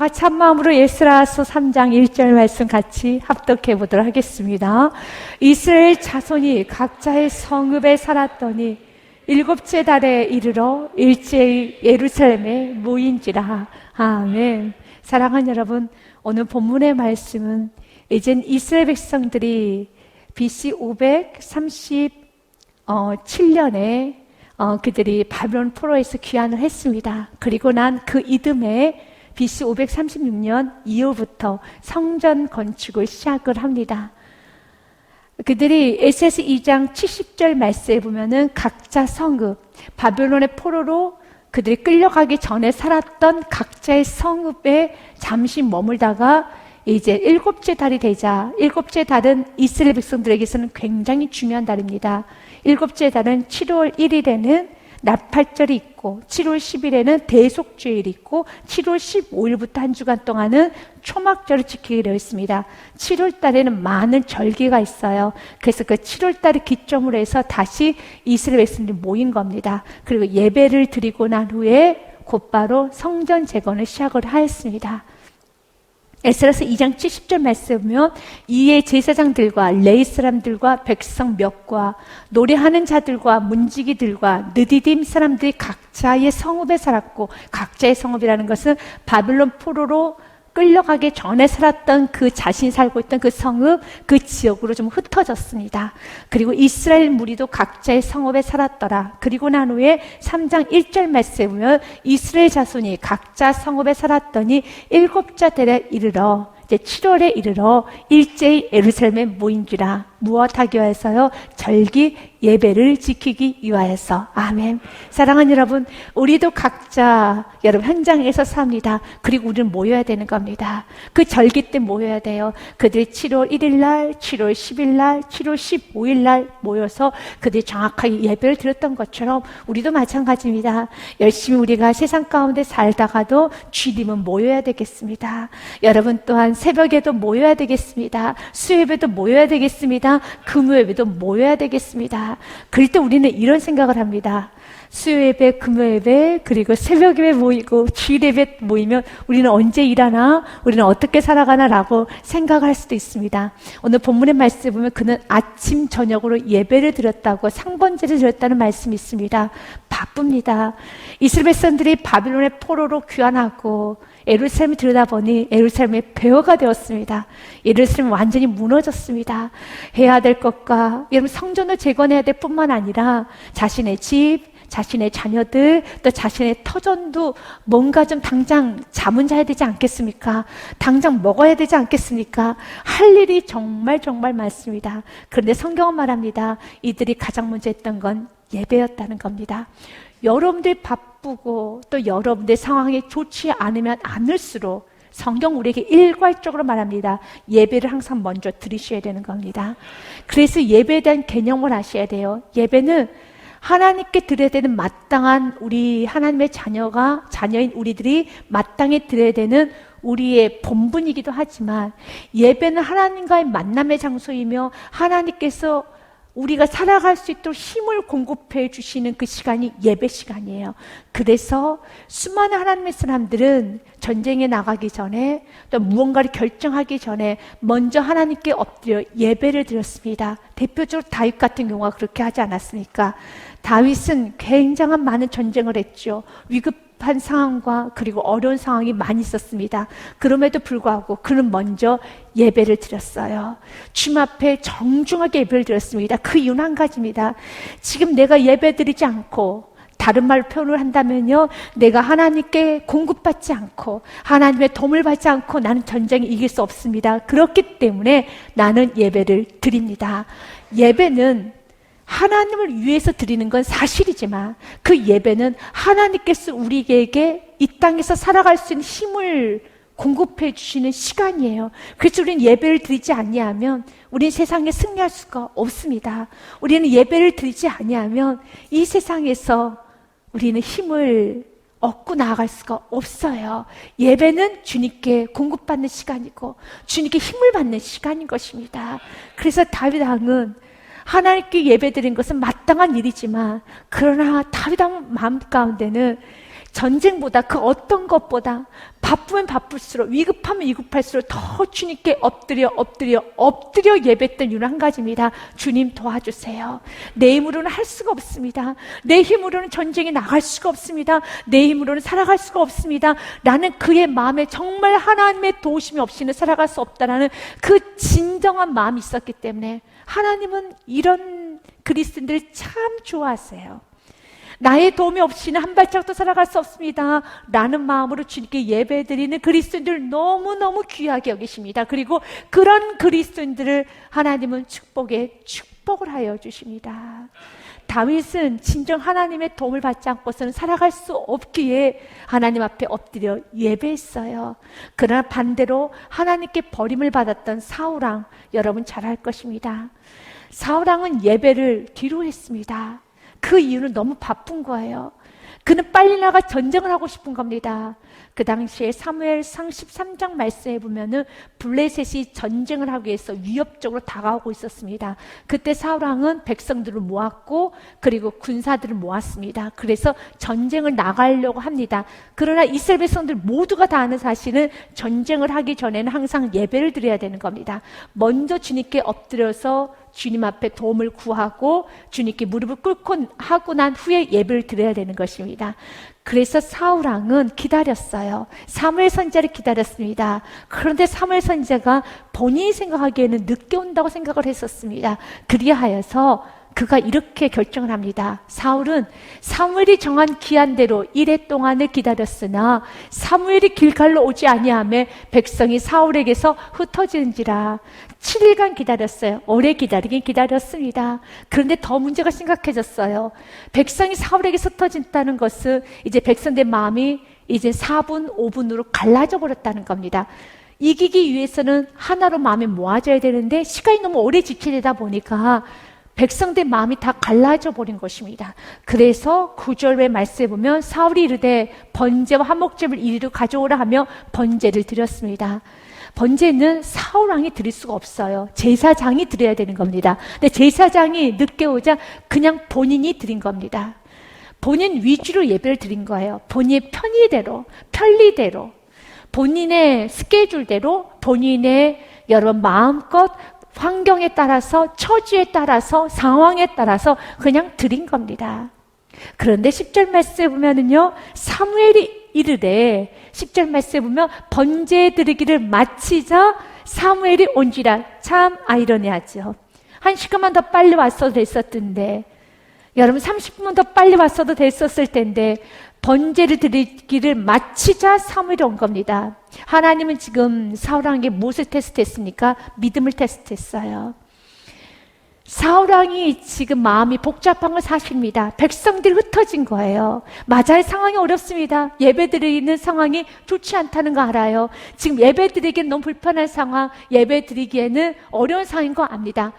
같이 한 마음으로 에스라서 3장 1절 말씀 같이 합독해 보도록 하겠습니다. 이스라엘 자손이 각자의 성읍에 살았더니 일곱째 달에 이르러 일제히 예루살렘에 모인지라. 아멘. 사랑하는 여러분, 오늘 본문의 말씀은 이젠 이스라엘 백성들이 BC 537년에 그들이 바벨론 포로에서 귀환을 했습니다. 그리고 난 그 이듬해 BC 536년 이후부터 성전 건축을 시작을 합니다. 그들이 에스겔서 2장 70절 말씀에 보면은 각자 성읍, 바벨론의 포로로 그들이 끌려가기 전에 살았던 각자의 성읍에 잠시 머물다가 이제 일곱째 달이 되자, 일곱째 달은 이스라엘 백성들에게서는 굉장히 중요한 달입니다. 일곱째 달은 7월 1일에는 나팔절이 있고 7월 10일에는 대속죄일이 있고 7월 15일부터 한 주간 동안은 초막절을 지키게 되어 있습니다. 7월 달에는 많은 절기가 있어요. 그래서 그 7월 달을 기점으로 해서 다시 이스라엘 백성들이 모인 겁니다. 그리고 예배를 드리고 난 후에 곧바로 성전 재건을 시작을 하였습니다. 에스라서 2장 70절 말씀에 보면 이에 제사장들과 레위 사람들과 백성 몇과 노래하는 자들과 문지기들과 느디딤 사람들이 각자의 성읍에 살았고, 각자의 성읍이라는 것은 바벨론 포로로 끌려가기 전에 살았던 그 자신이 살고 있던 그 성읍, 그 지역으로 좀 흩어졌습니다. 그리고 이스라엘 무리도 각자의 성읍에 살았더라. 그리고 난 후에 3장 1절 말씀에 보면 이스라엘 자손이 각자 성읍에 살았더니 일곱째 달에 이르러, 이제 7월에 이르러 일제히 예루살렘에 모인지라. 무엇하기 위해서요? 절기 예배를 지키기 위하여서. 아멘. 사랑하는 여러분, 우리도 각자 여러분 현장에서 삽니다. 그리고 우리는 모여야 되는 겁니다. 그 절기 때 모여야 돼요. 그들이 7월 1일 날, 7월 10일 날, 7월 15일 날 모여서 그들이 정확하게 예배를 드렸던 것처럼 우리도 마찬가지입니다. 열심히 우리가 세상 가운데 살다가도 주님은 모여야 되겠습니다. 여러분 또한 새벽에도 모여야 되겠습니다. 수요예배도 모여야 되겠습니다. 금요예배도 모여야 되겠습니다. 그럴 때 우리는 이런 생각을 합니다. 수요예배, 금요예배, 그리고 새벽예배 모이고 주일예배 모이면 우리는 언제 일하나? 우리는 어떻게 살아가나? 라고 생각할 수도 있습니다. 오늘 본문의 말씀에 보면 그는 아침 저녁으로 예배를 드렸다고, 상번제를 드렸다는 말씀이 있습니다. 바쁩니다. 이스라엘 백성들이 바빌론의 포로로 귀환하고 예루살렘을 들여다보니 예루살렘의 폐허가 되었습니다. 예루살렘은 완전히 무너졌습니다. 해야 될 것과, 여러분 성전을 재건해야 될 뿐만 아니라 자신의 집, 자신의 자녀들, 또 자신의 터전도 뭔가 좀 당장 잠은 자야 되지 않겠습니까? 당장 먹어야 되지 않겠습니까? 할 일이 정말 많습니다. 그런데 성경은 말합니다. 이들이 가장 먼저 했던 건 예배였다는 겁니다. 여러분들 바쁘고 또 여러분들 상황이 좋지 않으면 않을수록 성경 우리에게 일괄적으로 말합니다. 예배를 항상 먼저 드리셔야 되는 겁니다. 그래서 예배에 대한 개념을 아셔야 돼요. 예배는 하나님께 드려야 되는 마땅한, 우리 하나님의 자녀인 우리들이 마땅히 드려야 되는 우리의 본분이기도 하지만, 예배는 하나님과의 만남의 장소이며 하나님께서 우리가 살아갈 수 있도록 힘을 공급해 주시는 그 시간이 예배 시간이에요. 그래서 수많은 하나님의 사람들은 전쟁에 나가기 전에, 또 무언가를 결정하기 전에 먼저 하나님께 엎드려 예배를 드렸습니다. 대표적으로 다윗 같은 경우가 그렇게 하지 않았습니까? 다윗은 굉장한 많은 전쟁을 했죠. 위급한 상황과 그리고 어려운 상황이 많이 있었습니다. 그럼에도 불구하고 그는 먼저 예배를 드렸어요. 주님 앞에 정중하게 예배를 드렸습니다. 그 이유는 한 가지입니다. 지금 내가 예배 드리지 않고, 다른 말로 표현을 한다면요, 내가 하나님께 공급받지 않고 하나님의 도움을 받지 않고 나는 전쟁에 이길 수 없습니다. 그렇기 때문에 나는 예배를 드립니다. 예배는 하나님을 위해서 드리는 건 사실이지만 그 예배는 하나님께서 우리에게 이 땅에서 살아갈 수 있는 힘을 공급해 주시는 시간이에요. 그래서 우리는 예배를 드리지 아니하면 우리는 세상에 승리할 수가 없습니다. 우리는 예배를 드리지 아니하면 이 세상에서 우리는 힘을 얻고 나아갈 수가 없어요. 예배는 주님께 공급받는 시간이고 주님께 힘을 받는 시간인 것입니다. 그래서 다윗 왕은 하나님께 예배드린 것은 마땅한 일이지만, 그러나 다윗 왕 마음 가운데는 전쟁보다 그 어떤 것보다 바쁘면 바쁠수록, 위급하면 위급할수록 더 주님께 엎드려 예배했던 이유는 한 가지입니다. 주님 도와주세요. 내 힘으로는 할 수가 없습니다. 내 힘으로는 전쟁에 나갈 수가 없습니다. 내 힘으로는 살아갈 수가 없습니다. 나는 그의 마음에 정말 하나님의 도우심이 없이는 살아갈 수 없다라는 그 진정한 마음이 있었기 때문에 하나님은 이런 그리스도인들을 참 좋아하세요. 나의 도움이 없이는 한 발짝도 살아갈 수 없습니다 라는 마음으로 주님께 예배드리는 그리스도인들을 너무너무 귀하게 여기십니다. 그리고 그런 그리스도인들을 하나님은 축복을 하여 주십니다. 다윗은 진정 하나님의 도움을 받지 않고서는 살아갈 수 없기에 하나님 앞에 엎드려 예배했어요. 그러나 반대로 하나님께 버림을 받았던 사울왕, 여러분 잘 알 것입니다. 사울왕은 예배를 뒤로 했습니다. 그 이유는 너무 바쁜 거예요. 그는 빨리 나가 전쟁을 하고 싶은 겁니다. 그 당시에 사무엘상 13장 말씀에 보면은 블레셋이 전쟁을 하기 위해서 위협적으로 다가오고 있었습니다. 그때 사울왕은 백성들을 모았고 그리고 군사들을 모았습니다. 그래서 전쟁을 나가려고 합니다. 그러나 이스라엘 백성들 모두가 다 아는 사실은 전쟁을 하기 전에는 항상 예배를 드려야 되는 겁니다. 먼저 주님께 엎드려서 주님 앞에 도움을 구하고 주님께 무릎을 꿇고 하고 난 후에 예배를 드려야 되는 것입니다. 그래서 사울왕은 기다렸어요. 사무엘 선지자를 기다렸습니다. 그런데 사무엘 선지자가 본인이 생각하기에는 늦게 온다고 생각을 했었습니다. 그리하여서 그가 이렇게 결정을 합니다. 사울은 사무엘이 정한 기한대로 1회 동안을 기다렸으나 사무엘이 길갈로 오지 아니하매 백성이 사울에게서 흩어지는지라. 7일간 기다렸어요. 오래 기다리긴 기다렸습니다. 그런데 더 문제가 심각해졌어요. 백성이 사울에게서 흩어진다는 것은 이제 백성들의 마음이 이제 4분, 5분으로 갈라져 버렸다는 겁니다. 이기기 위해서는 하나로 마음이 모아져야 되는데 시간이 너무 오래 지체되다 보니까 백성들의 마음이 다 갈라져 버린 것입니다. 그래서 9절의 말씀에 보면 사울이 이르되 번제와 화목제를 이리로 가져오라 하며 번제를 드렸습니다. 번제는 사울왕이 드릴 수가 없어요. 제사장이 드려야 되는 겁니다. 근데 제사장이 늦게 오자 그냥 본인이 드린 겁니다. 본인 위주로 예배를 드린 거예요. 본인의 편리대로 본인의 스케줄대로 본인의 여러분 마음껏 환경에 따라서 처지에 따라서 상황에 따라서 그냥 드린 겁니다. 그런데 10절 말씀에 보면은요, 사무엘이 이르되 10절 말씀에 보면 번제 드리기를 마치자 사무엘이 온지라. 참 아이러니하죠. 1시간만 더 빨리 왔어도 됐었던데, 여러분 30분만 더 빨리 왔어도 됐었을 텐데 번제를 드리기를 마치자 사무엘이 온 겁니다. 하나님은 지금 사울왕에게 무엇을 테스트했습니까? 믿음을 테스트했어요. 사울왕이 지금 마음이 복잡한 걸 사실입니다. 백성들이 흩어진 거예요. 맞아요. 상황이 어렵습니다. 예배드리는 상황이 좋지 않다는 거 알아요. 지금 예배드리기엔 너무 불편한 상황, 예배드리기에는 어려운 상황인 거 압니다.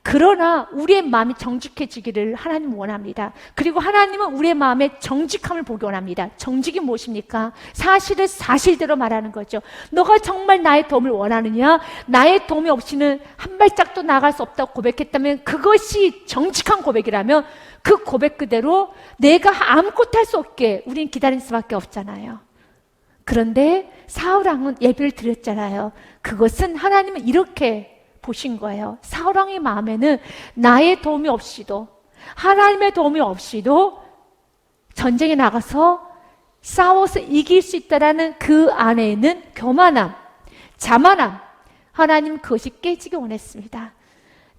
그러나 우리의 마음이 정직해지기를 하나님 원합니다. 그리고 하나님은 우리의 마음에 정직함을 보기 원합니다. 정직이 무엇입니까? 사실을 사실대로 말하는 거죠. 너가 정말 나의 도움을 원하느냐? 나의 도움이 없이는 한 발짝도 나갈 수 없다고 고백했다면 그것이 정직한 고백이라면 그 고백 그대로 내가 아무것도 할 수 없게 우린 기다릴 수밖에 없잖아요. 그런데 사울왕은 예배를 드렸잖아요. 그것은 하나님은 이렇게 보신 거예요. 사울왕의 마음에는 나의 도움이 없이도 하나님의 도움이 없이도 전쟁에 나가서 싸워서 이길 수 있다라는 그 안에는 교만함, 자만함, 하나님 그것이 깨지기 원했습니다.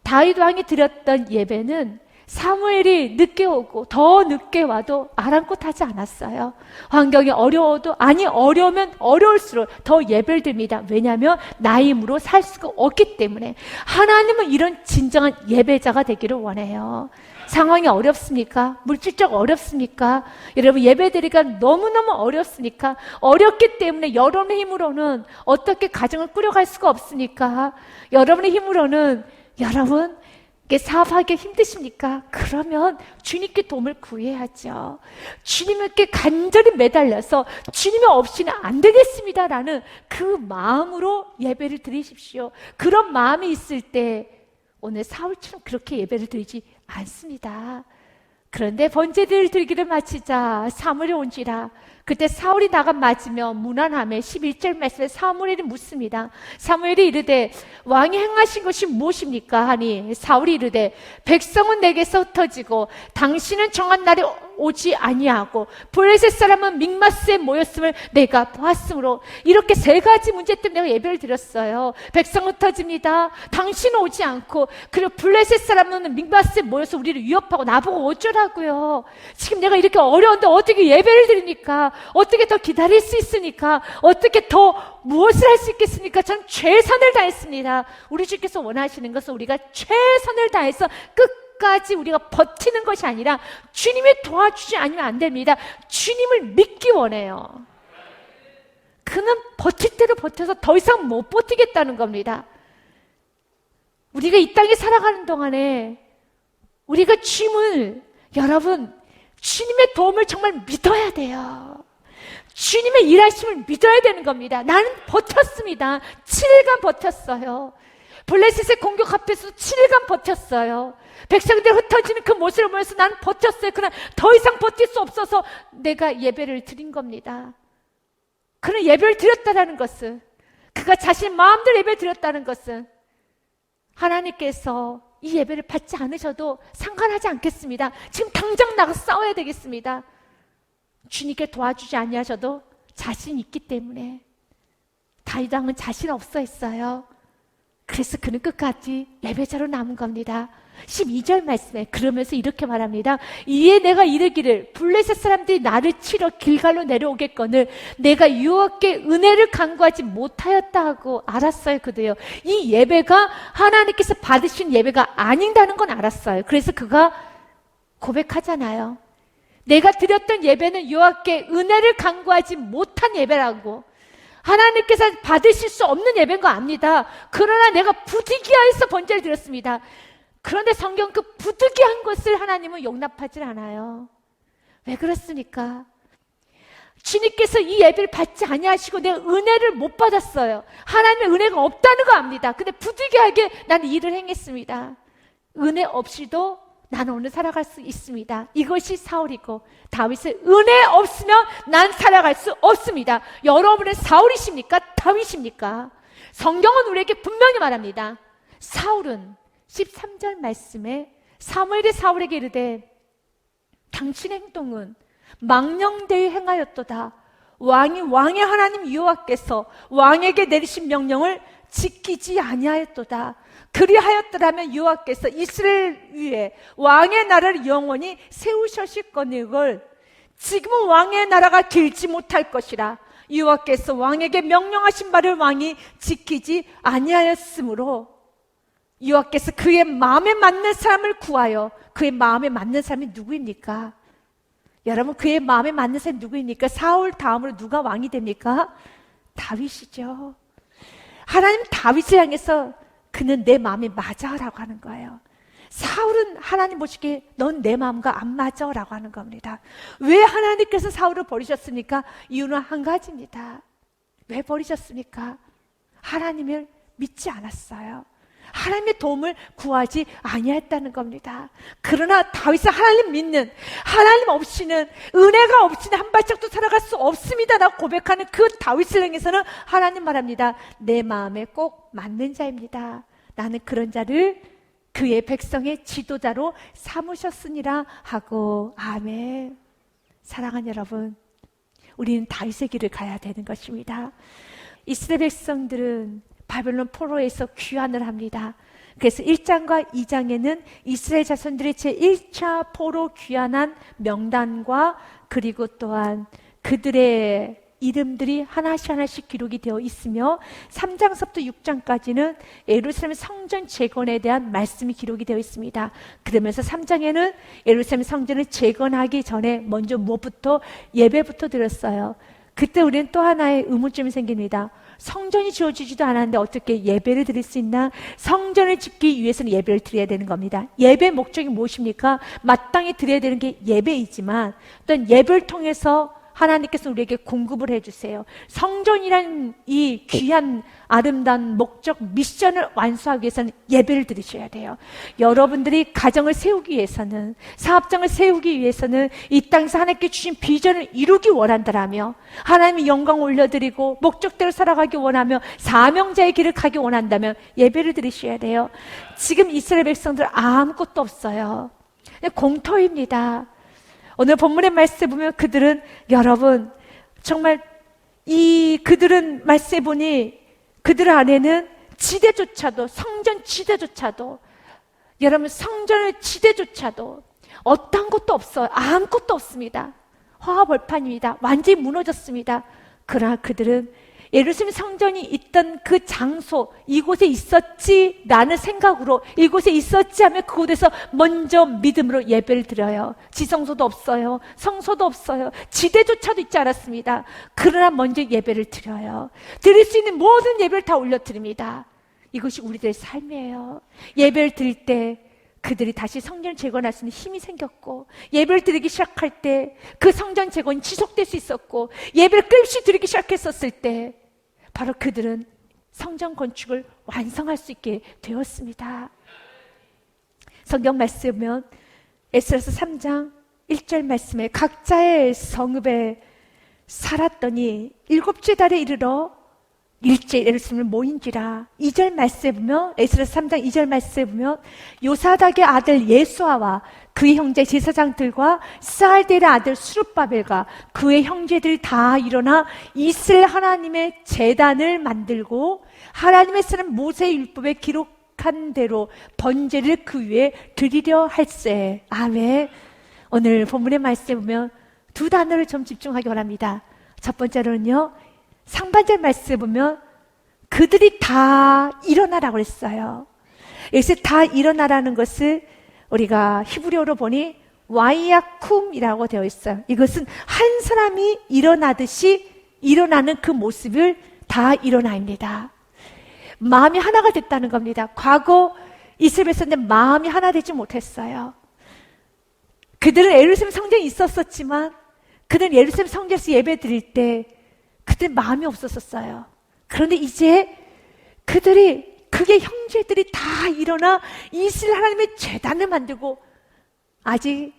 다윗 왕이 드렸던 예배는 사무엘이 늦게 오고 더 늦게 와도 아랑곳하지 않았어요. 환경이 어려워도 어려우면 어려울수록 더 예배를 드립니다. 왜냐하면 나의 힘으로 살 수가 없기 때문에. 하나님은 이런 진정한 예배자가 되기를 원해요. 상황이 어렵습니까? 물질적 어렵습니까? 여러분 예배드리기가 너무너무 어렵습니까? 어렵기 때문에 여러분의 힘으로는 어떻게 가정을 꾸려갈 수가 없습니까? 여러분의 힘으로는 여러분 사업하기 힘드십니까? 그러면 주님께 도움을 구해야죠. 주님께 간절히 매달려서 주님 없이는 안 되겠습니다라는 그 마음으로 예배를 드리십시오. 그런 마음이 있을 때 오늘 사울처럼 그렇게 예배를 드리지 않습니다. 그런데 번제를 드리기를 마치자 사무엘이 온지라. 그때 사울이 나가 맞으며 무난함에 11절 말씀에 사무엘이 묻습니다. 사무엘이 이르되 왕이 행하신 것이 무엇입니까? 하니 사울이 이르되 백성은 내게서 흩어지고 당신은 정한 날에 오지 아니하고 블레셋 사람은 믹마스에 모였음을 내가 보았으므로. 이렇게 세 가지 문제 때문에 내가 예배를 드렸어요. 백성은 흩어집니다. 당신은 오지 않고, 그리고 블레셋 사람은 믹마스에 모여서 우리를 위협하고 나보고 어쩌라고요. 지금 내가 이렇게 어려운데 어떻게 예배를 드립니까? 어떻게 더 기다릴 수 있습니까? 어떻게 더 무엇을 할 수 있겠습니까? 전 최선을 다했습니다. 우리 주께서 원하시는 것은 우리가 최선을 다해서 끝까지 우리가 버티는 것이 아니라 주님이 도와주지 않으면 안 됩니다. 주님을 믿기 원해요. 그는 버틸 대로 버텨서 더 이상 못 버티겠다는 겁니다. 우리가 이 땅에 살아가는 동안에 우리가 여러분 주님의 도움을 정말 믿어야 돼요. 주님의 일하심을 믿어야 되는 겁니다. 나는 버텼습니다. 7일간 버텼어요. 블레셋의 공격 앞에서 7일간 버텼어요. 백성들이 흩어지는 그 모습을 보면서 나는 버텼어요. 그러나 더 이상 버틸 수 없어서 내가 예배를 드린 겁니다. 그는 예배를 드렸다는 것은, 그가 자신 마음대로 예배를 드렸다는 것은 하나님께서 이 예배를 받지 않으셔도 상관하지 않겠습니다. 지금 당장 나가서 싸워야 되겠습니다. 주님께 도와주지 아니하셔도 자신 있기 때문에. 다윗 왕은 자신 없어 했어요. 그래서 그는 끝까지 예배자로 남은 겁니다. 12절 말씀에 그러면서 이렇게 말합니다. 이에 내가 이르기를 블레셋 사람들이 나를 치러 길갈로 내려오겠거늘 내가 여호와께 은혜를 간구하지 못하였다 하고 알았어요. 그도요. 이 예배가 하나님께서 받으신 예배가 아닌다는 건 알았어요. 그래서 그가 고백하잖아요. 내가 드렸던 예배는 여호와께 은혜를 간구하지 못한 예배라고. 하나님께서 받으실 수 없는 예배인 거 압니다. 그러나 내가 부득이하여서 번제를 드렸습니다. 그런데 성경 그 부득이한 것을 하나님은 용납하지 않아요. 왜 그렇습니까? 주님께서 이 예배를 받지 아니하시고 내가 은혜를 못 받았어요. 하나님의 은혜가 없다는 거 압니다. 근데 부득이하게 나는 일을 행했습니다. 은혜 없이도 나는 오늘 살아갈 수 있습니다. 이것이 사울이고 다윗의 은혜 없으면 난 살아갈 수 없습니다. 여러분은 사울이십니까? 다윗입니까? 성경은 우리에게 분명히 말합니다. 사울은 13절 말씀에 사무엘이 사울에게 이르되 당신의 행동은 망령되이 행하였도다. 왕의 하나님 여호와께서 왕에게 내리신 명령을 지키지 아니하였도다. 그리하였더라면 여호와께서 이스라엘 위에 왕의 나라를 영원히 세우셨을거니를 지금은 왕의 나라가 길지 못할 것이라. 여호와께서 왕에게 명령하신 바를 왕이 지키지 아니하였으므로 여호와께서 그의 마음에 맞는 사람을 구하여. 그의 마음에 맞는 사람이 누구입니까? 여러분, 그의 마음에 맞는 사람이 누구입니까? 사울 다음으로 누가 왕이 됩니까? 다윗이죠. 하나님 다윗을 향해서 그는 내 마음에 맞아 라고 하는 거예요. 사울은 하나님 보시기에 넌 내 마음과 안 맞아 라고 하는 겁니다. 왜 하나님께서 사울을 버리셨습니까? 이유는 한 가지입니다. 왜 버리셨습니까? 하나님을 믿지 않았어요. 하나님의 도움을 구하지 아니했다는 겁니다. 그러나 다윗은 하나님 믿는, 하나님 없이는, 은혜가 없이는 한 발짝도 살아갈 수 없습니다 라고 고백하는 그 다윗을 향해서는 하나님 말합니다. 내 마음에 꼭 맞는 자입니다. 나는 그런 자를 그의 백성의 지도자로 삼으셨으니라 하고. 아멘. 사랑하는 여러분, 우리는 다윗의 길을 가야 되는 것입니다. 이스라엘 백성들은 바벨론 포로에서 귀환을 합니다. 그래서 1장과 2장에는 이스라엘 자손들이 제1차 포로 귀환한 명단과 그리고 또한 그들의 이름들이 하나씩 기록이 되어 있으며 3장서부터 6장까지는 예루살렘 성전 재건에 대한 말씀이 기록이 되어 있습니다. 그러면서 3장에는 예루살렘 성전을 재건하기 전에 먼저 무엇부터? 예배부터 드렸어요. 그때 우리는 또 하나의 의문점이 생깁니다. 성전이 지어지지도 않았는데 어떻게 예배를 드릴 수 있나? 성전을 짓기 위해서는 예배를 드려야 되는 겁니다. 예배의 목적이 무엇입니까? 마땅히 드려야 되는 게 예배이지만 또한 예배를 통해서 하나님께서 우리에게 공급을 해주세요. 성전이란 이 귀한 아름다운 목적 미션을 완수하기 위해서는 예배를 드리셔야 돼요. 여러분들이 가정을 세우기 위해서는, 사업장을 세우기 위해서는, 이 땅에서 하나님께 주신 비전을 이루기 원한다라며, 하나님의 영광 올려드리고 목적대로 살아가기 원하며 사명자의 길을 가기 원한다면 예배를 드리셔야 돼요. 지금 이스라엘 백성들 아무것도 없어요. 공터입니다. 오늘 본문의 말씀에 보면 그들은, 여러분 정말 그들은 말씀에 보니 그들 안에는 지대조차도, 성전 지대조차도, 여러분 성전의 지대조차도 어떤 것도 없어요. 아무것도 없습니다. 화합벌판입니다. 완전히 무너졌습니다. 그러나 그들은 예루살렘 성전이 있던 그 장소, 이곳에 있었지라는 생각으로, 이곳에 있었지 하면 그곳에서 먼저 믿음으로 예배를 드려요. 지성소도 없어요. 성소도 없어요. 지대조차도 있지 않았습니다. 그러나 먼저 예배를 드려요. 드릴 수 있는 모든 예배를 다 올려드립니다. 이것이 우리들의 삶이에요. 예배를 드릴 때 그들이 다시 성전을 재건할 수 있는 힘이 생겼고, 예배를 드리기 시작할 때 그 성전 재건이 지속될 수 있었고, 예배를 끊임없이 드리기 시작했었을 때 바로 그들은 성전 건축을 완성할 수 있게 되었습니다. 성경 말씀에 보면 에스라서 3장 1절 말씀에 각자의 성읍에 살았더니 7째 달에 이르러 일제 예루살렘을 모인지라. 2절 말씀에 보면, 에스라서 3장 2절 말씀에 보면 요사닥의 아들 예수아와 그의 형제 제사장들과 스알델의 아들 수룹바벨과 그의 형제들이 다 일어나 이스라엘 하나님의 제단을 만들고 하나님의 쓰는 모세의 율법에 기록한 대로 번제를 그 위에 드리려 할세. 아멘. 오늘 본문의 말씀에 보면 두 단어를 좀 집중하기 원합니다. 첫 번째로는요, 상반절 말씀에 보면 그들이 다 일어나라고 했어요. 여기서 다 일어나라는 것을 우리가 히브리어로 보니 와이야쿰이라고 되어 있어요. 이것은 한 사람이 일어나듯이 일어나는 그 모습을 다 일어나입니다. 마음이 하나가 됐다는 겁니다. 과거 이스라엘 백성들 마음이 하나 되지 못했어요. 그들은 예루살렘 성전이 있었지만 그들은 예루살렘 성전에서 예배 드릴 때 그들 마음이 없었어요. 그런데 이제 그의 형제들이 다 일어나 이스라엘 하나님의 제단을 만들고, 아직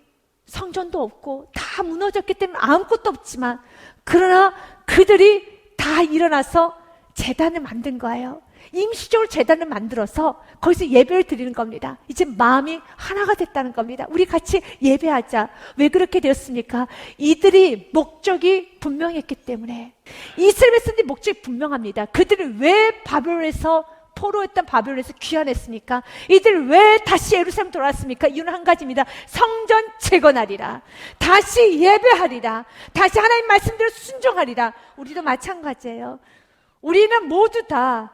성전도 없고 다 무너졌기 때문에 아무것도 없지만, 그러나 그들이 다 일어나서 제단을 만든 거예요. 임시적으로 제단을 만들어서 거기서 예배를 드리는 겁니다. 이제 마음이 하나가 됐다는 겁니다. 우리 같이 예배하자. 왜 그렇게 되었습니까? 이들이 목적이 분명했기 때문에. 이스라엘 백성들의 목적이 분명합니다. 그들이 왜 바벨론에서, 포로였던 바벨론에서 귀환했습니까? 이들 왜 다시 예루살렘 돌아왔습니까? 이유는 한 가지입니다. 성전 재건하리라. 다시 예배하리라. 다시 하나님 말씀대로 순종하리라. 우리도 마찬가지예요. 우리는 모두 다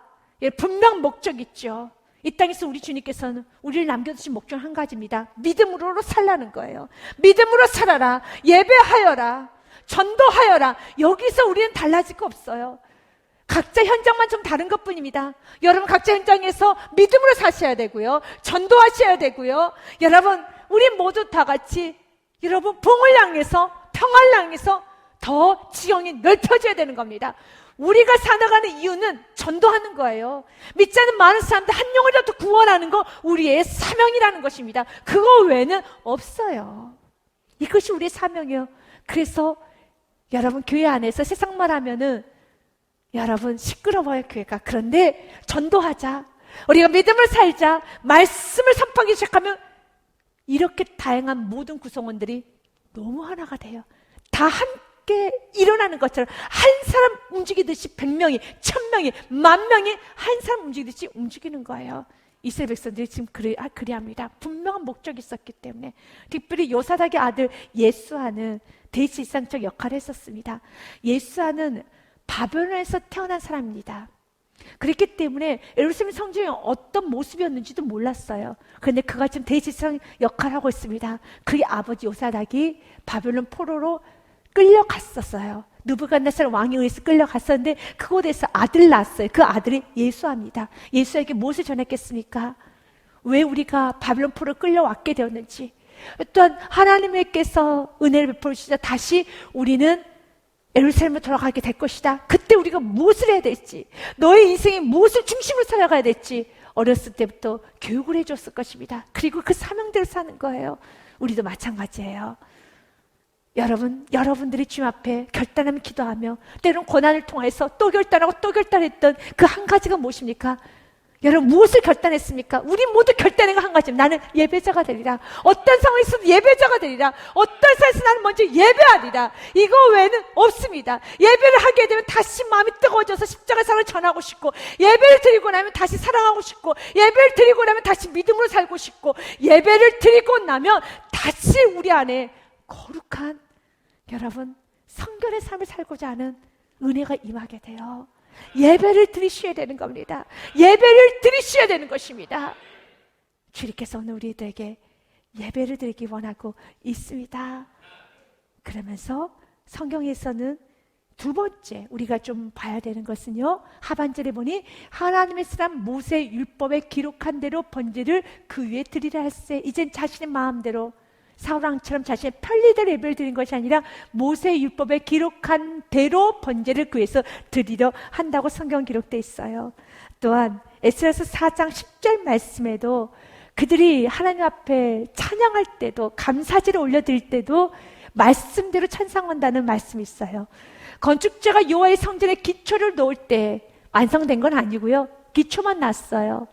분명 목적 있죠. 이 땅에서 우리 주님께서는 우리를 남겨두신 목적 한 가지입니다. 믿음으로 살라는 거예요. 믿음으로 살아라. 예배하여라. 전도하여라. 여기서 우리는 달라질 거 없어요. 각자 현장만 좀 다른 것 뿐입니다. 여러분 각자 현장에서 믿음으로 사셔야 되고요. 전도하셔야 되고요. 여러분 우리 모두 다 같이 여러분 봉을 향해서, 평화를 향해서 더 지형이 넓혀져야 되는 겁니다. 우리가 살아가는 이유는 전도하는 거예요. 믿지 않는 많은 사람들 한 영혼이라도 구원하는 거 우리의 사명이라는 것입니다. 그거 외에는 없어요. 이것이 우리의 사명이에요. 그래서 여러분 교회 안에서 세상말 하면은 여러분 시끄러워요, 교회가. 그런데 전도하자. 우리가 믿음을 살자. 말씀을 선포하기 시작하면 이렇게 다양한 모든 구성원들이 너무 하나가 돼요. 다 함께 일어나는 것처럼 한 사람 움직이듯이 100명이, 1000명이, 10,000명이 한 사람 움직이듯이 움직이는 거예요. 이스라엘 백성들이 지금 그리합니다. 분명한 목적이 있었기 때문에. 특별히 요사닥의 아들 예수아는 대지상적 역할을 했었습니다. 예수아는 바벨론에서 태어난 사람입니다. 그렇기 때문에 예루살렘 성전이 어떤 모습이었는지도 몰랐어요. 그런데 그가 지금 대지상 역할을 하고 있습니다. 그의 아버지 요사닥이 바벨론 포로로 끌려갔었어요. 느부갓네살 왕에 의해서 끌려갔었는데 그곳에서 아들을 낳았어요. 그 아들이 예수아입니다. 예수아에게 무엇을 전했겠습니까? 왜 우리가 바벨론 포로로 끌려왔게 되었는지, 또한 하나님께서 은혜를 베풀어 주시자 다시 우리는 예루살렘으로 돌아가게 될 것이다. 그때 우리가 무엇을 해야 될지, 너의 인생에 무엇을 중심으로 살아가야 될지 어렸을 때부터 교육을 해줬을 것입니다. 그리고 그 사명대로 사는 거예요. 우리도 마찬가지예요. 여러분들이 주님 앞에 결단하며 기도하며 때로는 고난을 통해서 또 결단하고 또 결단했던 그 한 가지가 무엇입니까? 여러분 무엇을 결단했습니까? 우리 모두 결단한 거 한 가지. 나는 예배자가 되리라. 어떤 상황에서도 예배자가 되리라. 어떤 상황에서 나는 먼저 예배하리라. 이거 외에는 없습니다. 예배를 하게 되면 다시 마음이 뜨거워져서 십자가 사랑을 전하고 싶고, 예배를 드리고 나면 다시 사랑하고 싶고, 예배를 드리고 나면 다시 믿음으로 살고 싶고, 예배를 드리고 나면 다시 우리 안에 거룩한, 여러분 성결의 삶을 살고자 하는 은혜가 임하게 돼요. 예배를 드리셔야 되는 겁니다. 예배를 드리셔야 되는 것입니다. 주님께서 오늘 우리들에게 예배를 드리기 원하고 있습니다. 그러면서 성경에서는 두 번째 우리가 좀 봐야 되는 것은요, 하반절에 보니 하나님의 사람 모세 율법에 기록한 대로 번제를 그 위에 드리라 할세. 이젠 자신의 마음대로 사울왕처럼 자신의 편리대로 예배를 드린 것이 아니라 모세 율법에 기록한 대로 번제를 그 위에서 드리려 한다고 성경 기록되어 있어요. 또한 에스라서 4장 10절 말씀에도 그들이 하나님 앞에 찬양할 때도, 감사제를 올려드릴 때도 말씀대로 찬양한다는 말씀이 있어요. 건축자가 여호와의 성전에 기초를 놓을 때 완성된 건 아니고요, 기초만 났어요.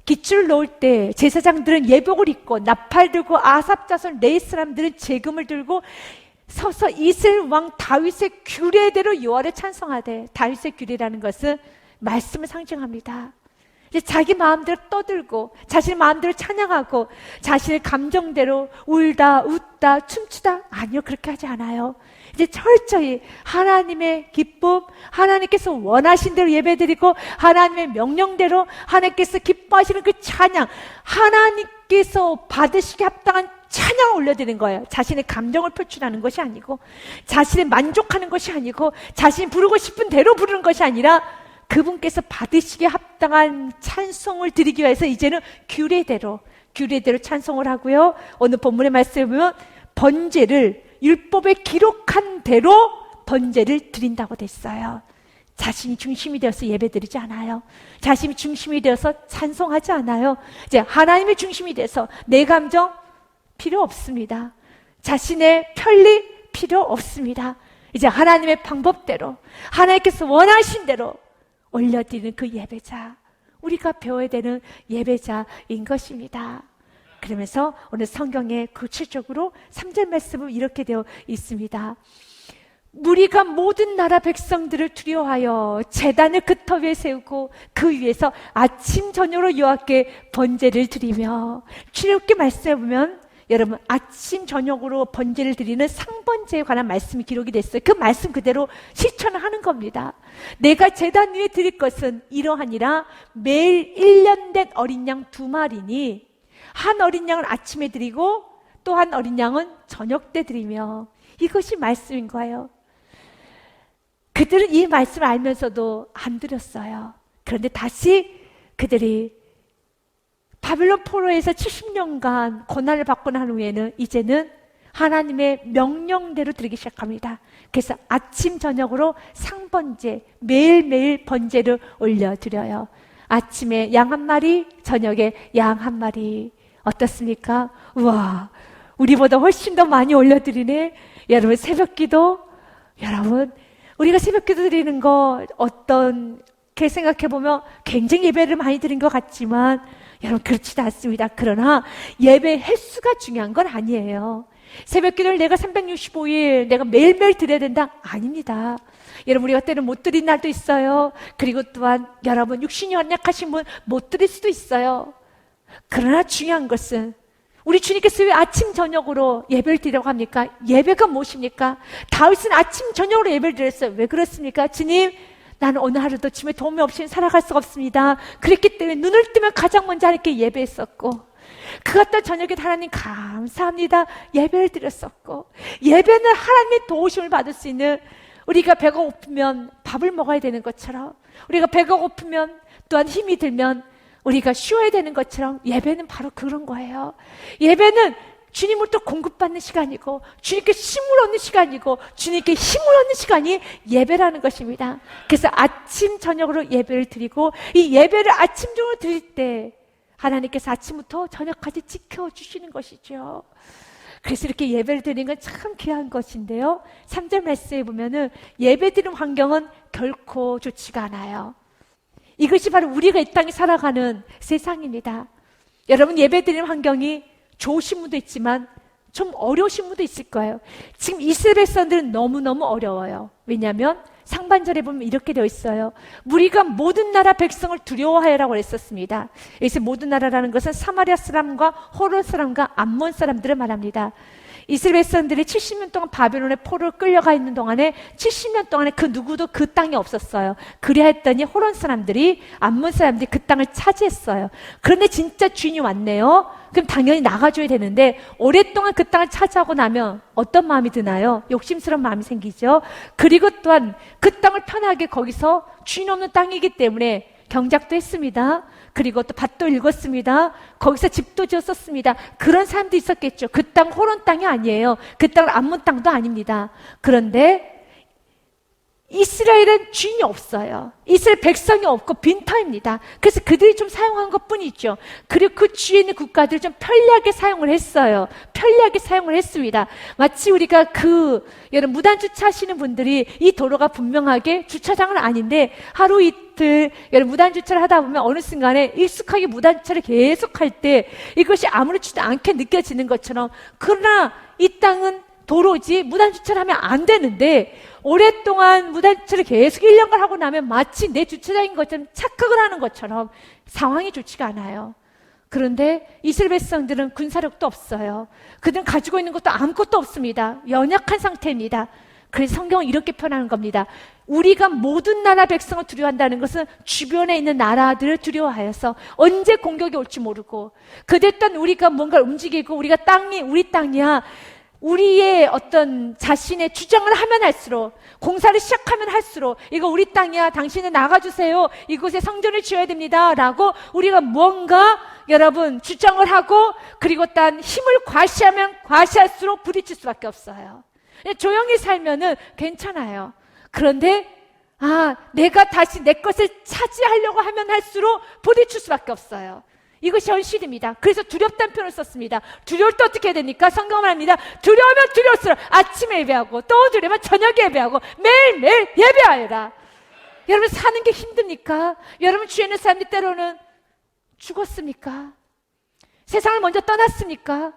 기초를 놓을 때 제사장들은 예복을 입고 나팔 들고, 아삽 자손 레위 사람들은 제금을 들고 서서 이스라엘 왕 다윗의 규례대로 여호와를 찬송하되, 다윗의 규례라는 것은 말씀을 상징합니다. 이제 자기 마음대로 떠들고 자신의 마음대로 찬양하고 자신의 감정대로 울다 웃다 춤추다, 아니요, 그렇게 하지 않아요. 이제 철저히 하나님의 기쁨, 하나님께서 원하신 대로 예배드리고 하나님의 명령대로 하나님께서 기뻐하시는 그 찬양, 하나님께서 받으시기 합당한 찬양을 올려드리는 거예요. 자신의 감정을 표출하는 것이 아니고, 자신의 만족하는 것이 아니고, 자신이 부르고 싶은 대로 부르는 것이 아니라 그분께서 받으시기에 합당한 찬송을 드리기 위해서 이제는 규례대로 찬송을 하고요. 오늘 본문의 말씀에 보면 번제를 율법에 기록한 대로 번제를 드린다고 됐어요. 자신이 중심이 되어서 예배드리지 않아요. 자신이 중심이 되어서 찬송하지 않아요. 이제 하나님의 중심이 돼서 내 감정 필요 없습니다. 자신의 편리 필요 없습니다. 이제 하나님의 방법대로, 하나님께서 원하신 대로 올려드리는 그 예배자, 우리가 배워야 되는 예배자인 것입니다. 그러면서 오늘 성경에 구체적으로 3절 말씀은 이렇게 되어 있습니다. 무리가 모든 나라 백성들을 두려워하여 제단을 그 터 위에 세우고 그 위에서 아침 저녁으로 여호와께 번제를 드리며, 출애굽기 말씀해 보면 여러분 아침 저녁으로 번제를 드리는 상번제에 관한 말씀이 기록이 됐어요. 그 말씀 그대로 실천을 하는 겁니다. 내가 제단 위에 드릴 것은 이러하니라, 매일 1년 된 어린 양 2마리니 한 어린 양은 아침에 드리고 또 한 어린 양은 저녁 때 드리며. 이것이 말씀인 거예요. 그들은 이 말씀을 알면서도 안 드렸어요. 그런데 다시 그들이 바빌론 포로에서 70년간 고난을 받고 난 후에는 이제는 하나님의 명령대로 드리기 시작합니다. 그래서 아침 저녁으로 상번제, 매일매일 번제를 올려드려요. 아침에 양 1마리, 저녁에 양 1마리. 어떻습니까? 우와, 우리보다 훨씬 더 많이 올려드리네. 여러분 새벽기도, 여러분 우리가 새벽기도 드리는 거 어떻게 생각해보면 굉장히 예배를 많이 드린 것 같지만 여러분 그렇지도 않습니다. 그러나 예배 횟수가 중요한 건 아니에요. 새벽기도를 내가 365일 내가 매일매일 드려야 된다? 아닙니다. 여러분 우리가 때는 못 드린 날도 있어요. 그리고 또한 여러분 육신이 연약하신 분 못 드릴 수도 있어요. 그러나 중요한 것은 우리 주님께서 왜 아침 저녁으로 예배를 드리라고 합니까? 예배가 무엇입니까? 다윗은 아침 저녁으로 예배를 드렸어요. 왜 그렇습니까? 주님, 나는 오늘 하루도 주님의 도움이 없이는 살아갈 수가 없습니다. 그랬기 때문에 눈을 뜨면 가장 먼저 하나님께 예배했었고, 그 어떤 저녁에 하나님 감사합니다 예배를 드렸었고, 예배는 하나님의 도우심을 받을 수 있는, 우리가 배가 고프면 밥을 먹어야 되는 것처럼, 우리가 배가 고프면 또한 힘이 들면 우리가 쉬어야 되는 것처럼 예배는 바로 그런 거예요. 예배는 주님을 또 공급받는 시간이고 주님께 힘을 얻는 시간이고 주님께 힘을 얻는 시간이 예배라는 것입니다. 그래서 아침 저녁으로 예배를 드리고 이 예배를 아침 저녁으로 드릴 때 하나님께서 아침부터 저녁까지 지켜주시는 것이죠. 그래서 이렇게 예배를 드리는 건 참 귀한 것인데요, 3절 말씀에 보면은 예배 드리는 환경은 결코 좋지가 않아요. 이것이 바로 우리가 이 땅에 살아가는 세상입니다. 여러분, 예배 드리는 환경이 좋으신 분도 있지만 좀 어려우신 분도 있을 거예요. 지금 이스라엘 백성들은 너무너무 어려워요. 왜냐하면 상반절에 보면 이렇게 되어 있어요. 무리가 모든 나라 백성을 두려워하여라고 했었습니다. 여기서 모든 나라라는 것은 사마리아 사람과 호론 사람과 암몬 사람들을 말합니다. 이스라엘 백성들이 70년 동안 바벨론의 포로로 끌려가 있는 동안에 70년 동안에 그 누구도 그 땅에 없었어요. 그래야 했더니 호론 사람들이, 암몬 사람들이 그 땅을 차지했어요. 그런데 진짜 주인이 왔네요. 그럼 당연히 나가줘야 되는데 오랫동안 그 땅을 차지하고 나면 어떤 마음이 드나요? 욕심스러운 마음이 생기죠. 그리고 또한 그 땅을 편하게, 거기서 주인 없는 땅이기 때문에 경작도 했습니다. 그리고 또 밭도 읽었습니다. 거기서 집도 지었었습니다. 그런 사람도 있었겠죠. 그 땅 호론 땅이 아니에요. 그 땅은 암몬 땅도 아닙니다. 그런데 이스라엘은 주인이 없어요. 이스라엘 백성이 없고 빈터입니다. 그래서 그들이 좀 사용한 것 뿐이죠. 그리고 그 주위에 있는 국가들을 좀 편리하게 사용을 했어요. 편리하게 사용을 했습니다. 마치 우리가 여러분 무단 주차하시는 분들이 이 도로가 분명하게 주차장은 아닌데 하루 이틀 여러분 무단 주차를 하다 보면 어느 순간에 익숙하게 무단 주차를 계속 할 때 이것이 아무렇지도 않게 느껴지는 것처럼, 그러나 이 땅은 도로지 무단 주차를 하면 안 되는데 오랫동안 무단 주차를 계속 1년간 하고 나면 마치 내 주차장인 것처럼 착각을 하는 것처럼 상황이 좋지가 않아요. 그런데 이스라엘 백성들은 군사력도 없어요. 그들은 가지고 있는 것도 아무것도 없습니다. 연약한 상태입니다. 그래서 성경은 이렇게 표현하는 겁니다. 우리가 모든 나라 백성을 두려워한다는 것은 주변에 있는 나라들을 두려워하여서 언제 공격이 올지 모르고, 그들 또한 우리가 뭔가를 움직이고 우리 땅이야, 우리의 어떤 자신의 주장을 하면 할수록, 공사를 시작하면 할수록 이거 우리 땅이야, 당신은 나가주세요, 이곳에 성전을 지어야 됩니다 라고 우리가 뭔가 여러분 주장을 하고, 그리고 딴 힘을 과시하면 과시할수록 부딪힐 수밖에 없어요. 조용히 살면은 괜찮아요. 그런데 내가 다시 내 것을 차지하려고 하면 할수록 부딪힐 수밖에 없어요. 이것이 현실입니다. 그래서 두렵다는 표현을 썼습니다. 두려울 때 어떻게 해야 됩니까? 성경은 합니다. 두려우면 두려울수록 아침에 예배하고 또 두려우면 저녁에 예배하고 매일매일 예배하여라. 여러분, 사는 게 힘듭니까? 여러분 주위에 있는 사람들이 때로는 죽었습니까? 세상을 먼저 떠났습니까?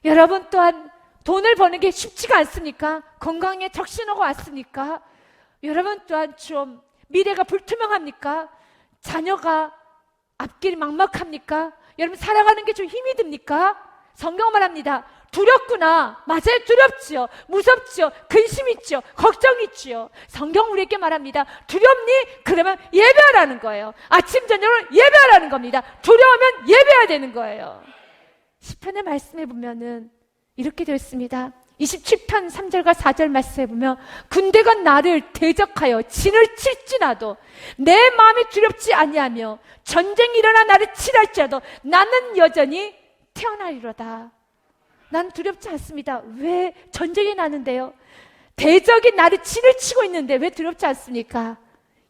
여러분 또한 돈을 버는 게 쉽지가 않습니까? 건강에 적신호가 왔습니까? 여러분 또한 좀 미래가 불투명합니까? 자녀가 앞길이 막막합니까? 여러분 살아가는 게 좀 힘이 듭니까? 성경 말합니다. 두렵구나. 맞아요, 두렵지요. 무섭지요. 근심 있지요. 걱정 있지요. 성경 우리에게 말합니다. 두렵니? 그러면 예배하라는 거예요. 아침 저녁으로 예배하라는 겁니다. 두려우면 예배해야 되는 거예요. 시편의 말씀에 보면은 이렇게 되어 있습니다. 27편 3절과 4절 말씀에 보면 군대가 나를 대적하여 진을 칠지라도 내 마음이 두렵지 아니하며 전쟁이 일어나 나를 칠할지라도 나는 여전히 태어나리로다. 난 두렵지 않습니다. 왜? 전쟁이 나는데요. 대적이 나를 진을 치고 있는데 왜 두렵지 않습니까?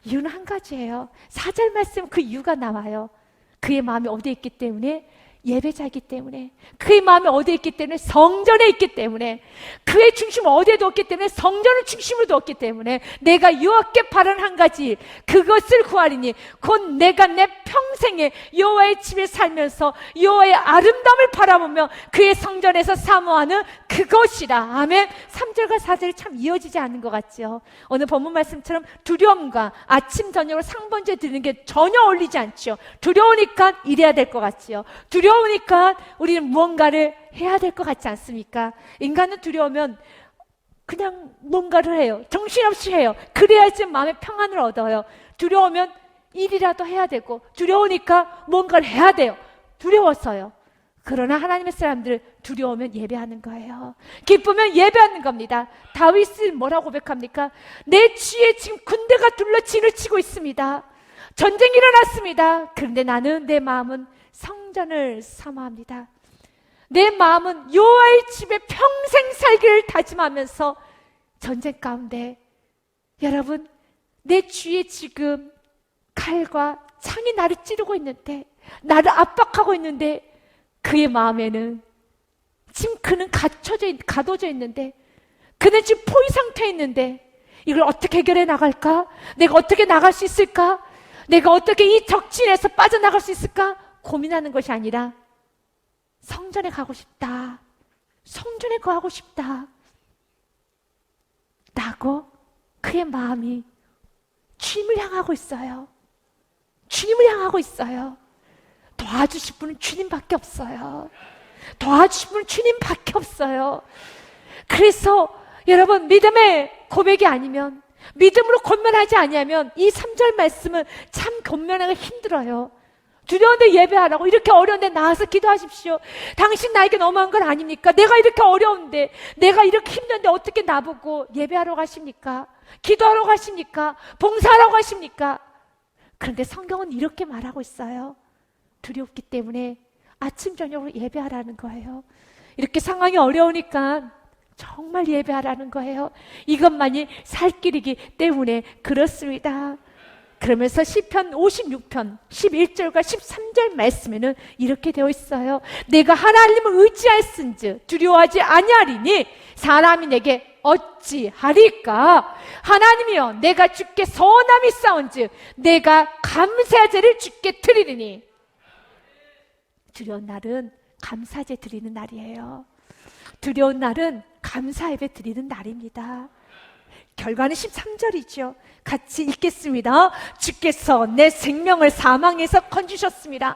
이유는 한 가지예요. 4절 말씀 그 이유가 나와요. 그의 마음이 어디에 있기 때문에? 예배자이기 때문에. 그의 마음이 어디에 있기 때문에? 성전에 있기 때문에. 그의 중심은 어디에 두었기 때문에? 성전을 중심으로 두었기 때문에. 내가 여호와께 바라는 한 가지, 그것을 구하리니 곧 내가 내 평생에 여호와의 집에 살면서 여호와의 아름다움을 바라보며 그의 성전에서 사모하는 그것이라. 아멘. 3절과 4절이 참 이어지지 않는 것 같죠. 오늘 본문 말씀처럼 두려움과 아침 저녁으로 상번제 드리는 게 전혀 어울리지 않죠. 두려우니까 이래야 될 것 같지요. 두려우니까 우리는 무언가를 해야 될 것 같지 않습니까? 인간은 두려우면 그냥 뭔가를 해요. 정신없이 해요. 그래야지 마음의 평안을 얻어요. 두려우면 일이라도 해야 되고, 두려우니까 뭔가를 해야 돼요. 두려워서요. 그러나 하나님의 사람들 두려우면 예배하는 거예요. 기쁘면 예배하는 겁니다. 다윗은 뭐라고 고백합니까? 내 주위에 지금 군대가 둘러 진을 치고 있습니다. 전쟁이 일어났습니다. 그런데 나는, 내 마음은 성전을 사모합니다. 내 마음은 여호와의 집에 평생 살기를 다짐하면서 전쟁 가운데, 여러분, 내 주위에 지금 칼과 창이 나를 찌르고 있는데, 나를 압박하고 있는데, 그의 마음에는 지금 그는 가둬져 있는데, 그는 지금 포위 상태에 있는데, 이걸 어떻게 해결해 나갈까? 내가 어떻게 나갈 수 있을까? 내가 어떻게 이 적진에서 빠져나갈 수 있을까? 고민하는 것이 아니라 성전에 가고 싶다, 성전에 거하고 싶다 라고 그의 마음이 주님을 향하고 있어요. 주님을 향하고 있어요. 도와주실 분은 주님밖에 없어요. 도와주실 분은 주님밖에 없어요. 그래서 여러분, 믿음의 고백이 아니면, 믿음으로 권면하지 아니하면 이 3절 말씀은 참 권면하기가 힘들어요. 두려운데 예배하라고, 이렇게 어려운데 나와서 기도하십시오. 당신 나에게 너무한 건 아닙니까? 내가 이렇게 어려운데, 내가 이렇게 힘든데 어떻게 나보고 예배하러 가십니까? 기도하러 가십니까? 봉사하러 가십니까? 그런데 성경은 이렇게 말하고 있어요. 두렵기 때문에 아침 저녁으로 예배하라는 거예요. 이렇게 상황이 어려우니까 정말 예배하라는 거예요. 이것만이 살 길이기 때문에 그렇습니다. 그러면서 시편 56편 11절과 13절 말씀에는 이렇게 되어 있어요. 내가 하나님을 의지하였은즉 두려워하지 아니하리니 사람이 내게 어찌하리까? 하나님이여, 내가 주께 선함이 싸운즉 내가 감사제를 주께 드리리니. 두려운 날은 감사제 드리는 날이에요. 두려운 날은 감사 예배 드리는 날입니다. 결과는 13절이죠. 같이 읽겠습니다. 주께서 내 생명을 사망에서 건지셨습니다.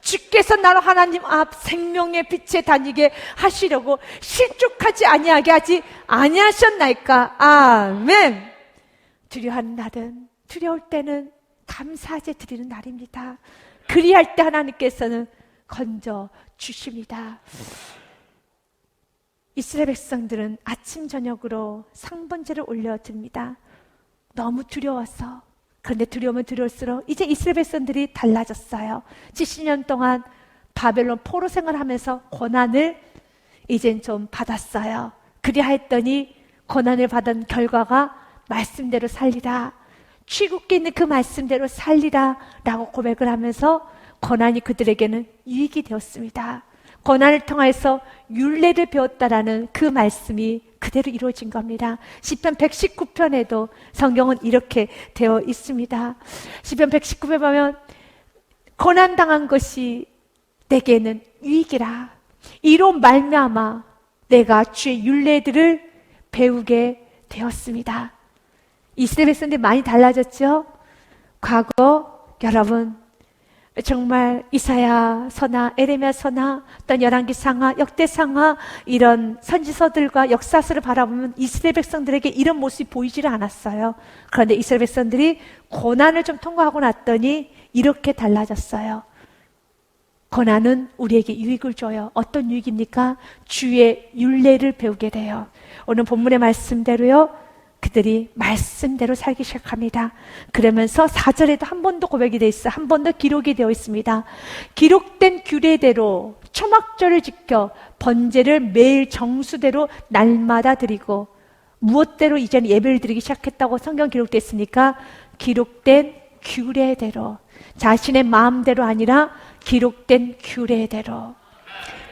주께서 나로 하나님 앞 생명의 빛에 다니게 하시려고 실족하지 아니하게 하지 아니하셨나이까? 아멘. 두려워하는 날은, 두려울 때는 감사제 드리는 날입니다. 그리할 때 하나님께서는 건져 주십니다. 이스라엘 백성들은 아침 저녁으로 상번제를 올려드립니다. 너무 두려워서. 그런데 두려우면 두려울수록 이제 이스라엘 백성들이 달라졌어요. 70년 동안 바벨론 포로 생활하면서 고난을 이젠 좀 받았어요. 그리하였더니 고난을 받은 결과가 말씀대로 살리라, 출국에 있는 그 말씀대로 살리라 라고 고백을 하면서 고난이 그들에게는 유익이 되었습니다. 고난을 통해서 율례를 배웠다라는 그 말씀이 그대로 이루어진 겁니다. 시편 119편에도 성경은 이렇게 되어 있습니다. 시편 119편에 보면 고난당한 것이 내게는 유익이라, 이로 말미암아 내가 주의 율례들을 배우게 되었습니다. 이스라엘 백성들이 많이 달라졌죠? 과거 여러분 정말 이사야서나 에레미야서나 어떤 열왕기상하, 역대상하 이런 선지서들과 역사서를 바라보면 이스라엘 백성들에게 이런 모습이 보이지를 않았어요. 그런데 이스라엘 백성들이 고난을 좀 통과하고 났더니 이렇게 달라졌어요. 고난은 우리에게 유익을 줘요. 어떤 유익입니까? 주의 율례를 배우게 돼요. 오늘 본문의 말씀대로요, 그들이 말씀대로 살기 시작합니다. 그러면서 4절에도 한 번 더 고백이 되어 있어요. 한 번 더 기록이 되어 있습니다. 기록된 규례대로 초막절을 지켜 번제를 매일 정수대로 날마다 드리고, 무엇대로 이제는 예배를 드리기 시작했다고 성경 기록되어 있으니까 기록된 규례대로, 자신의 마음대로 아니라 기록된 규례대로.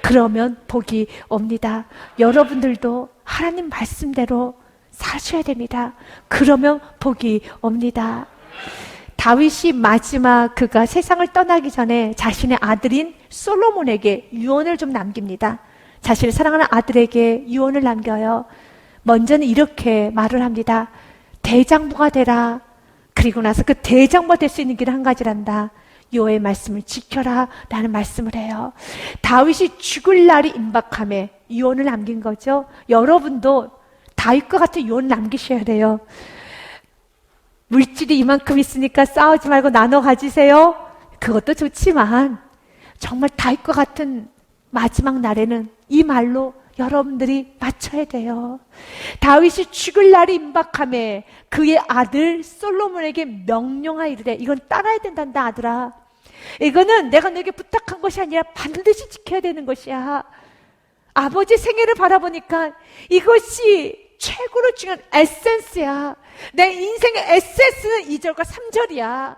그러면 복이 옵니다. 여러분들도 하나님 말씀대로 사셔야 됩니다. 그러면 복이 옵니다. 다윗이 마지막 그가 세상을 떠나기 전에 자신의 아들인 솔로몬에게 유언을 좀 남깁니다. 자신을 사랑하는 아들에게 유언을 남겨요. 먼저는 이렇게 말을 합니다. 대장부가 되라. 그리고 나서 그 대장부가 될 수 있는 길은 한 가지란다. 여호와의 말씀을 지켜라 라는 말씀을 해요. 다윗이 죽을 날이 임박함에 유언을 남긴 거죠. 여러분도 다윗과 같은 유언을 남기셔야 돼요. 물질이 이만큼 있으니까 싸우지 말고 나눠 가지세요. 그것도 좋지만 정말 다윗과 같은 마지막 날에는 이 말로 여러분들이 맞춰야 돼요. 다윗이 죽을 날이 임박함에 그의 아들 솔로몬에게 명령하이르되, 이건 따라야 된단다 아들아. 이거는 내가 너에게 부탁한 것이 아니라 반드시 지켜야 되는 것이야. 아버지 생애를 바라보니까 이것이 최고로 중요한 에센스야. 내 인생의 에센스는 2절과 3절이야.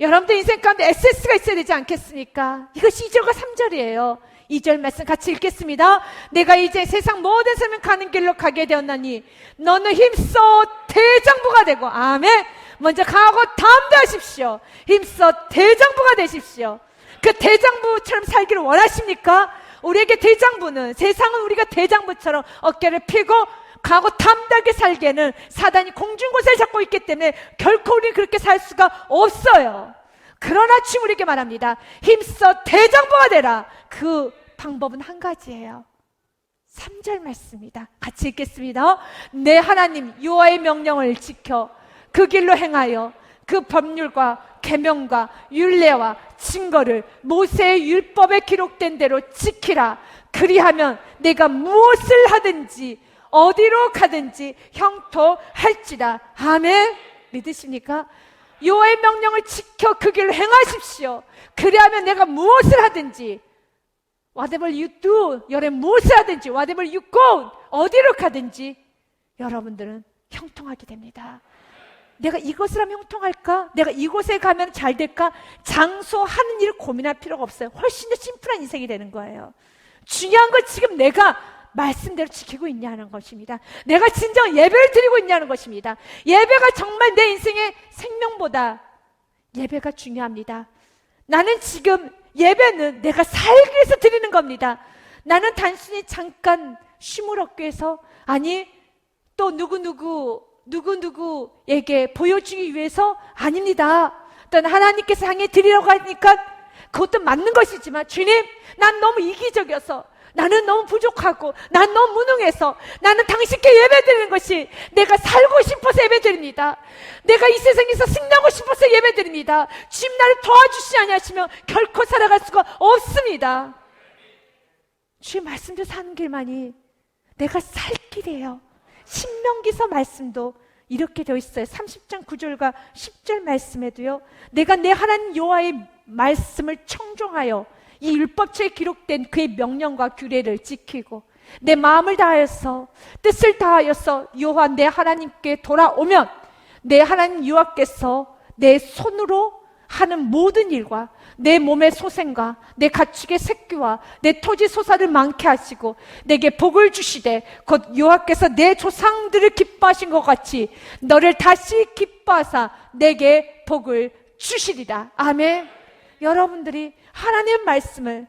여러분들 인생 가운데 에센스가 있어야 되지 않겠습니까? 이것이 2절과 3절이에요. 2절 말씀 같이 읽겠습니다. 내가 이제 세상 모든 사람을 가는 길로 가게 되었나니 너는 힘써 대장부가 되고, 아멘. 먼저 가고 담대하십시오. 힘써 대장부가 되십시오. 그 대장부처럼 살기를 원하십니까? 우리에게 대장부는, 세상은 우리가 대장부처럼 어깨를 펴고 가고 담대하게 살기에는 사단이 공중곳을 잡고 있기 때문에 결코 우리는 그렇게 살 수가 없어요. 그러나 지금 우리에게 말합니다. 힘써 대장부가 되라. 그 방법은 한 가지예요. 3절 말씀입니다. 같이 읽겠습니다. 내 하나님 여호와의 명령을 지켜 그 길로 행하여 그 법률과 계명과 율례와 증거를 모세의 율법에 기록된 대로 지키라. 그리하면 내가 무엇을 하든지 어디로 가든지 형통할지라. 아멘. 믿으십니까? 여호와의 명령을 지켜 그 길로 행하십시오. 그리하면 내가 무엇을 하든지, whatever you do, 여러분 무엇을 하든지, whatever you go, 어디로 가든지 여러분들은 형통하게 됩니다. 내가 이것을 하면 형통할까? 내가 이곳에 가면 잘 될까? 장소 하는 일을 고민할 필요가 없어요. 훨씬 더 심플한 인생이 되는 거예요. 중요한 건 지금 내가 말씀대로 지키고 있냐는 것입니다. 내가 진정 예배를 드리고 있냐는 것입니다. 예배가 정말 내 인생의 생명보다 예배가 중요합니다. 나는 지금 예배는 내가 살기 위해서 드리는 겁니다. 나는 단순히 잠깐 쉼을 얻기 위해서, 아니 또 누구누구에게 보여주기 위해서 아닙니다. 또는 하나님께서 향해 드리려고 하니까 그것도 맞는 것이지만, 주님 난 너무 이기적이어서, 나는 너무 부족하고, 난 너무 무능해서, 나는 당신께 예배드리는 것이 내가 살고 싶어서 예배드립니다. 내가 이 세상에서 승리하고 싶어서 예배드립니다. 주님 나를 도와주시지 아니하시면 결코 살아갈 수가 없습니다. 주의 말씀대로 사는 길만이 내가 살 길이에요. 신명기서 말씀도 이렇게 되어 있어요. 30장 9절과 10절 말씀에도요, 내가 내 하나님 여호와의 말씀을 청종하여 이 율법책에 기록된 그의 명령과 규례를 지키고 내 마음을 다하여서 뜻을 다하여서 여호와 내 하나님께 돌아오면 내 하나님 여호와께서 내 손으로 하는 모든 일과 내 몸의 소생과 내 가축의 새끼와 내 토지 소사를 많게 하시고 내게 복을 주시되 곧 여호와께서 내 조상들을 기뻐하신 것 같이 너를 다시 기뻐하사 내게 복을 주시리라. 아멘. 여러분들이 하나님의 말씀을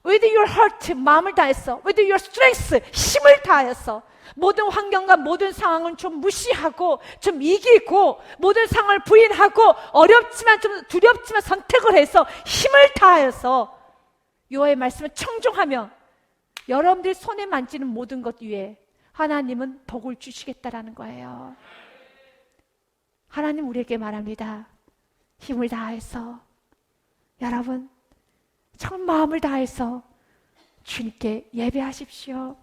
with your heart, 마음을 다해서, with your strength, 힘을 다해서 모든 환경과 모든 상황은 좀 무시하고 좀 이기고 모든 상황을 부인하고 어렵지만 좀 두렵지만 선택을 해서 힘을 다하여서 여호와의 말씀을 청종하며 여러분들이 손에 만지는 모든 것 위에 하나님은 복을 주시겠다라는 거예요. 하나님 우리에게 말합니다. 힘을 다해서, 여러분 전 마음을 다해서 주님께 예배하십시오.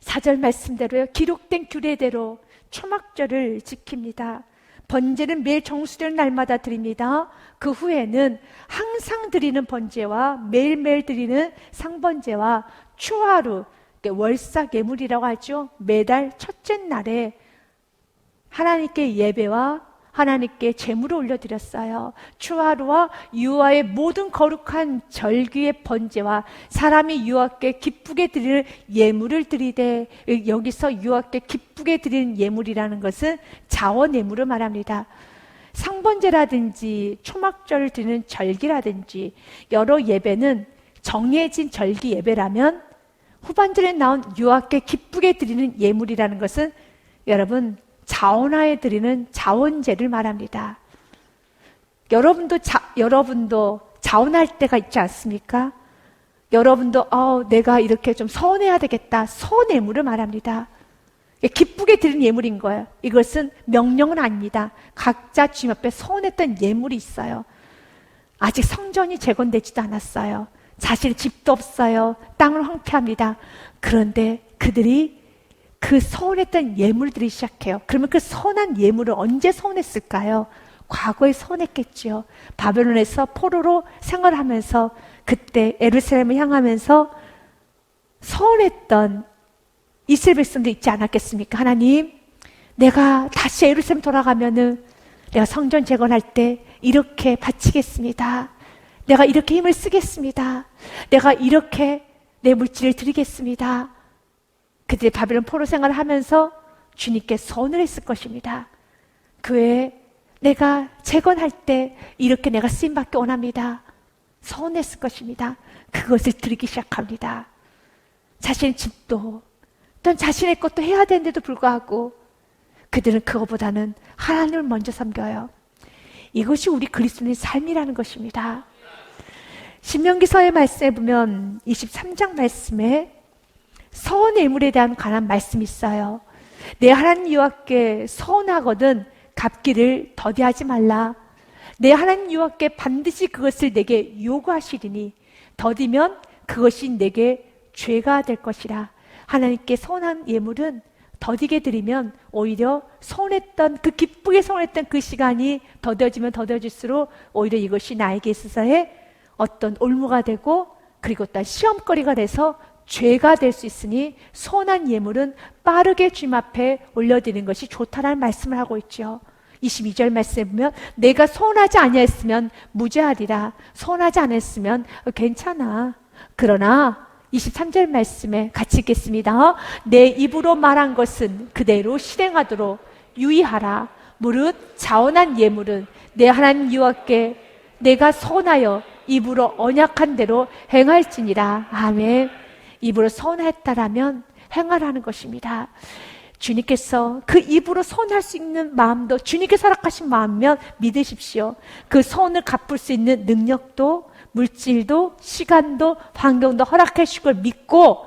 4절 말씀대로요, 기록된 규례대로 초막절을 지킵니다. 번제는 매일 정수되는 날마다 드립니다. 그 후에는 항상 드리는 번제와 매일매일 드리는 상번제와 추하루, 월삭 예물이라고 하죠. 매달 첫째 날에 하나님께 예배와 하나님께 제물을 올려드렸어요. 추하루와 유아의 모든 거룩한 절기의 번제와 사람이 유아께 기쁘게 드리는 예물을 드리되, 여기서 유아께 기쁘게 드리는 예물이라는 것은 자원 예물을 말합니다. 상번제라든지 초막절을 드리는 절기라든지 여러 예배는 정해진 절기 예배라면, 후반절에 나온 유아께 기쁘게 드리는 예물이라는 것은 여러분 자원하에 드리는 자원제를 말합니다. 여러분도 자원할 때가 있지 않습니까? 여러분도 내가 이렇게 좀 서운해야 되겠다, 서운 예물을 말합니다. 기쁘게 드리는 예물인 거예요. 이것은 명령은 아닙니다. 각자 주님 앞에 서운했던 예물이 있어요. 아직 성전이 재건되지도 않았어요. 자신의 집도 없어요. 땅을 황폐합니다. 그런데 그들이 그 서운했던 예물들이 시작해요. 그러면 그 서운한 예물을 언제 서운했을까요? 과거에 서운했겠죠. 바벨론에서 포로로 생활하면서 그때 예루살렘을 향하면서 서운했던 이스라엘 백성도 있지 않았겠습니까? 하나님, 내가 다시 예루살렘 돌아가면은 내가 성전 재건할 때 이렇게 바치겠습니다. 내가 이렇게 힘을 쓰겠습니다. 내가 이렇게 내 물질을 드리겠습니다. 그들이 바벨론 포로 생활을 하면서 주님께 서원을 했을 것입니다. 그 외에 내가 재건할 때 이렇게 내가 쓰임받기 원합니다. 서원했을 것입니다. 그것을 드리기 시작합니다. 자신의 집도 또는 자신의 것도 해야 되는데도 불구하고 그들은 그거보다는 하나님을 먼저 섬겨요. 이것이 우리 그리스도인의 삶이라는 것입니다. 신명기서의 말씀에 보면 23장 말씀에 서원의 예물에 대한 관한 말씀이 있어요. 내 하나님 여호와께 서원하거든 갚기를 더디하지 말라. 내 하나님 여호와께 반드시 그것을 내게 요구하시리니 더디면 그것이 내게 죄가 될 것이라. 하나님께 서원한 예물은 더디게 드리면 오히려 서운했던 그 기쁘게 서운했던 그 시간이 더뎌지면 더뎌질수록 오히려 이것이 나에게 있어서의 어떤 올무가 되고 그리고 또 시험거리가 돼서 죄가 될 수 있으니 서운한 예물은 빠르게 주님 앞에 올려드리는 것이 좋다라는 말씀을 하고 있죠. 22절 말씀에 보면 내가 서운하지 아니했으면 무죄하리라. 서운하지 않았으면 괜찮아. 그러나 23절 말씀에 같이 읽겠습니다. 내 입으로 말한 것은 그대로 실행하도록 유의하라. 무릇 자원한 예물은 내 하나님 여호와께 내가 서운하여 입으로 언약한 대로 행할지니라. 아멘. 입으로 서운했다라면 행하라는 것입니다. 주님께서 그 입으로 서운할 수 있는 마음도 주님께서 허락하신 마음이면 믿으십시오. 그 서운을 갚을 수 있는 능력도 물질도 시간도 환경도 허락해 주실 걸 믿고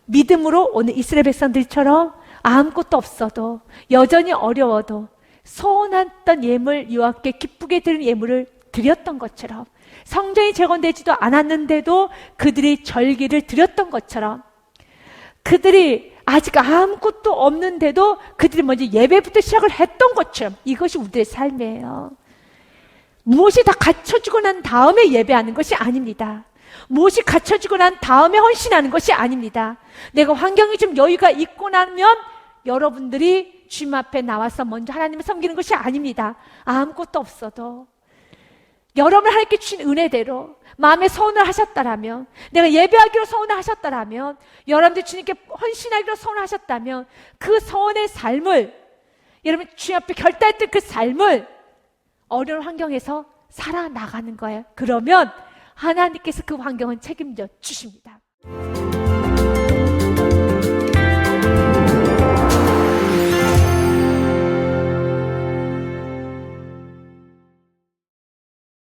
믿음으로 오늘 이스라엘 백성들처럼 아무것도 없어도 여전히 어려워도 서운했던 예물 여호와께 기쁘게 드린 예물을 드렸던 것처럼 성전이 재건되지도 않았는데도 그들이 절기를 드렸던 것처럼 그들이 아직 아무것도 없는데도 그들이 먼저 예배부터 시작을 했던 것처럼 이것이 우리의 삶이에요. 무엇이 다 갖춰지고 난 다음에 예배하는 것이 아닙니다. 무엇이 갖춰지고 난 다음에 헌신하는 것이 아닙니다. 내가 환경이 좀 여유가 있고 나면 여러분들이 주님 앞에 나와서 먼저 하나님을 섬기는 것이 아닙니다. 아무것도 없어도 여러분을 하나님께 주신 은혜대로 마음에 서운을 하셨다라면 내가 예배하기로 서운을 하셨다라면 여러분들 주님께 헌신하기로 서운을 하셨다면 그 서운의 삶을 여러분 주님 앞에 결단했던 그 삶을 어려운 환경에서 살아나가는 거예요. 그러면 하나님께서 그 환경은 책임져 주십니다.